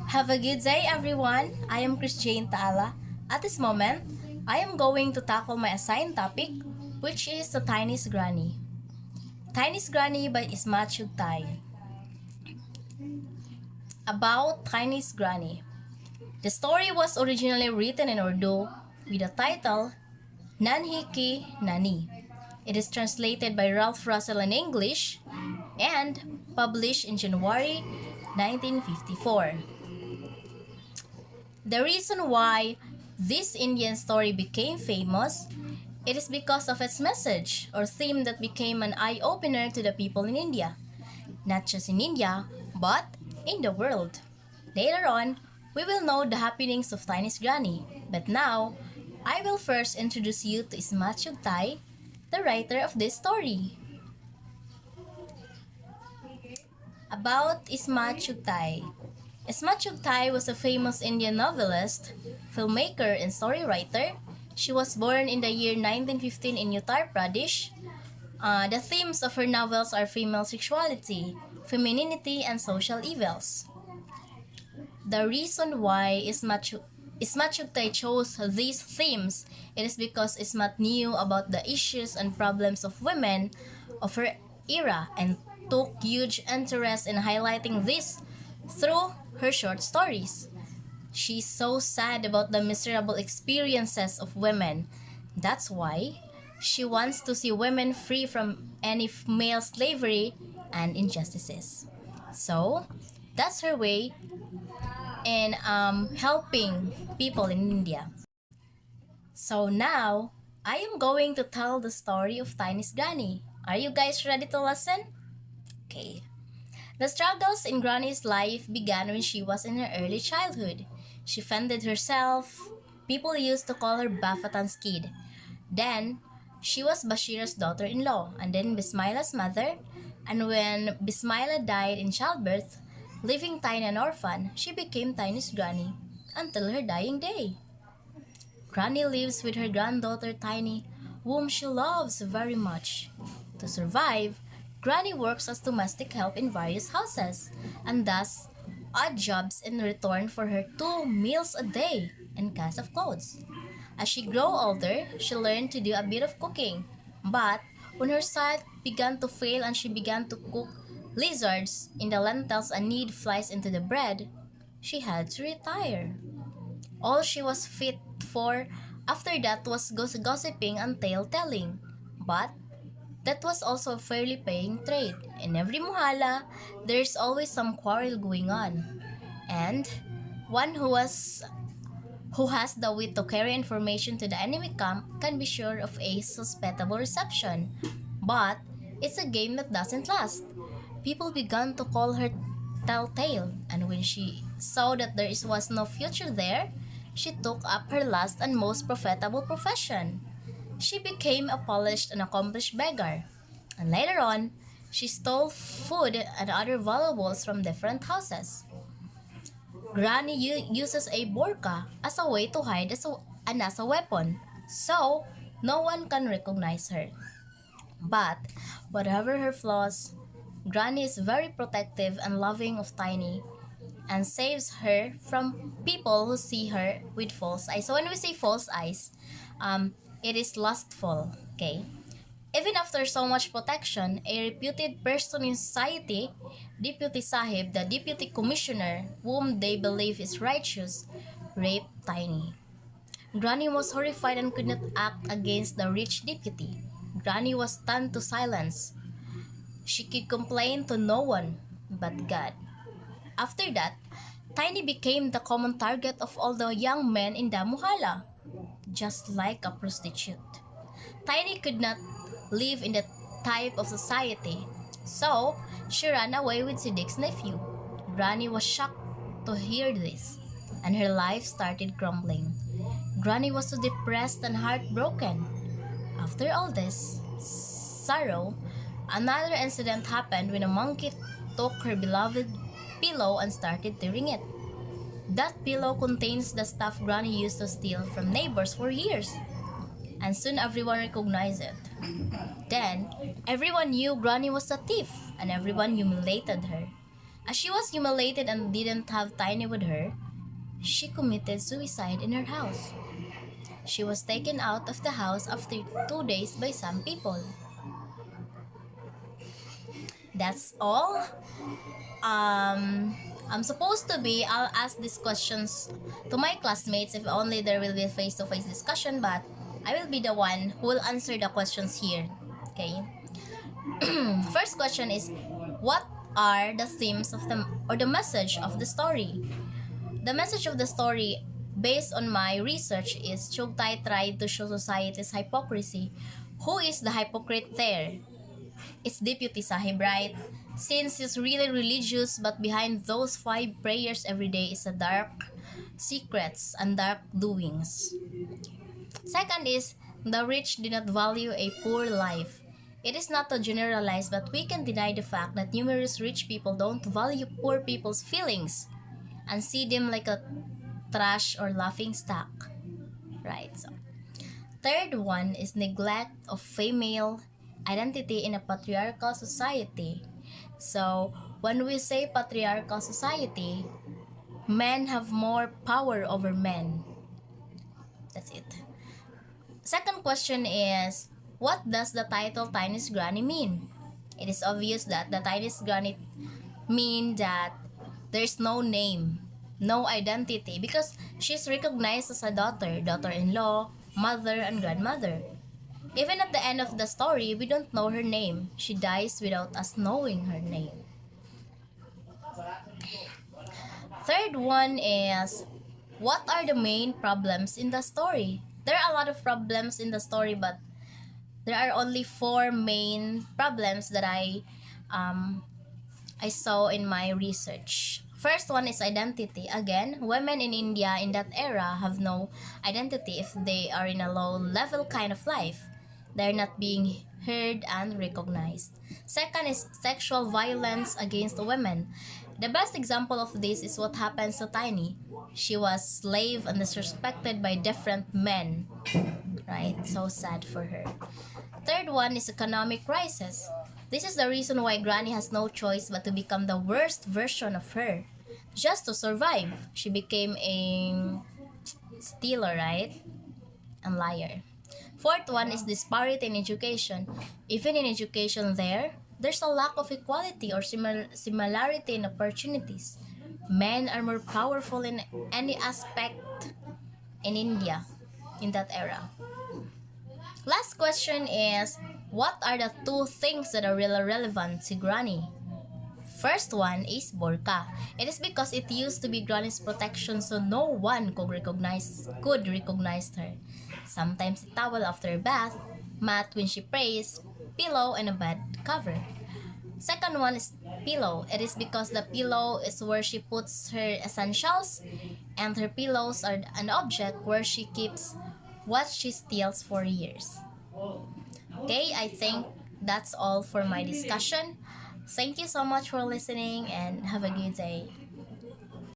Have a good day, everyone. I am Christiane Taala. At this moment, I am going to tackle my assigned topic, which is the Tiniest Granny. Tiniest Granny by Ismat. About Tiniest Granny. The story was originally written in Urdu with the title Nanhi Ki Nani. It is translated by Ralph Russell in English and published in January 1954. The reason why this Indian story became famous, it is because of its message or theme that became an eye-opener to the people in India. Not just in India, but in the world. Later on, we will know the happenings of Tiniest Granny. But now, I will first introduce you to Ismat, the writer of this story. About Ismat. Ismat was a famous Indian novelist, filmmaker, and story writer. She was born in the year 1915 in Uttar Pradesh. The themes of her novels are female sexuality, femininity, and social evils. The reason why Ismat chose these themes, it is because Ismat knew about the issues and problems of women of her era and took huge interest in highlighting this through her short stories. She's so sad about the miserable experiences of women. That's why she wants to see women free from any male slavery and injustices. So, that's her way in helping people in India. So now, I am going to tell the story of Tiniest Granny. Are you guys ready to listen? Okay. The struggles in Granny's life began when she was in her early childhood. She fended herself. People used to call her Bafatan's kid. Then, she was Bashira's daughter-in-law, and then Bismila's mother. And when Bismila died in childbirth, leaving Tiny an orphan, she became Tiniest Granny until her dying day. Granny lives with her granddaughter Tiny, whom she loves very much. To survive, Granny works as domestic help in various houses, and does odd jobs in return for her 2 meals a day and cast of clothes. As she grew older, she learned to do a bit of cooking, but when her sight began to fail and she began to cook lizards in the lentils and knead flies into the bread, she had to retire. All she was fit for after that was gossiping and tale-telling, but that was also a fairly paying trade. In every muhala, there's always some quarrel going on, and one who has the wit to carry information to the enemy camp can be sure of a susceptible reception. But it's a game that doesn't last. People began to call her Telltale, and when she saw that was no future there, she took up her last and most profitable profession. She became a polished and accomplished beggar, and later on, she stole food and other valuables from different houses. Granny uses a burqa as a way to hide and as a weapon, so no one can recognize her. But whatever her flaws, Granny is very protective and loving of Tiny and saves her from people who see her with false eyes. So when we say false eyes, it is lustful, okay? Even after so much protection, a reputed person in society, Deputy Sahib, the deputy commissioner, whom they believe is righteous, raped Tiny. Granny was horrified and could not act against the rich deputy. Granny was stunned to silence. She could complain to no one but God. After that, Tiny became the common target of all the young men in the muhala, just like a prostitute. Tiny could not live in that type of society, so she ran away with Siddiq's nephew. Granny was shocked to hear this, and her life started crumbling. Granny was so depressed and heartbroken. After all this sorrow, another incident happened when a monkey took her beloved pillow and started tearing it. That pillow contains the stuff Granny used to steal from neighbors for years, and soon everyone recognized it. Then, everyone knew Granny was a thief, and everyone humiliated her. As she was humiliated and didn't have Tiny with her, she committed suicide in her house. She was taken out of the house after 2 days by some people. That's all. I'm supposed to be, I'll ask these questions to my classmates if only there will be a face-to-face discussion, but I will be the one who will answer the questions here. Okay. First question is, what are the themes of the message of the story? The message of the story, based on my research, is Chugtai tried to show society's hypocrisy. Who is the hypocrite there? It's Deputy Sahib, right? Since he's really religious, but behind those 5 prayers every day is a dark secrets and dark doings. Second is, the rich do not value a poor life. It is not to generalize, but we can deny the fact that numerous rich people don't value poor people's feelings and see them like a trash or laughing stock. Right, so. Third one is neglect of female identity in a patriarchal society. So, when we say patriarchal society, men have more power over men. That's it. Second question is, what does the title Tiniest Granny mean? It is obvious that the Tiniest Granny mean that there's no name, no identity, because she's recognized as a daughter, daughter-in-law, mother, and grandmother. Even at the end of the story, we don't know her name. She dies without us knowing her name. Third one is, what are the main problems in the story? There are a lot of problems in the story, but there are only 4 main problems that I saw in my research. First one is identity. Again, women in India in that era have no identity if they are in a low-level kind of life. They're not being heard and recognized. Second is sexual violence against women. The best example of this is what happens to Tiny. She was slave and disrespected by different men. Right? So sad for her. Third one is economic crisis. This is the reason why Granny has no choice but to become the worst version of her. Just to survive, she became a stealer, right? And liar. Fourth one is disparity in education. Even in education there's a lack of equality or similarity in opportunities. Men are more powerful in any aspect in India in that era. Last question is, what are the 2 things that are really relevant to Granny? First one is burqa. It is because it used to be Granny's protection so no one could recognize her. Sometimes a towel after a bath, mat when she prays, pillow, and a bed cover. Second one is pillow. It is because the pillow is where she puts her essentials, and her pillows are an object where she keeps what she steals for years. Okay, I think that's all for my discussion. Thank you so much for listening and have a good day.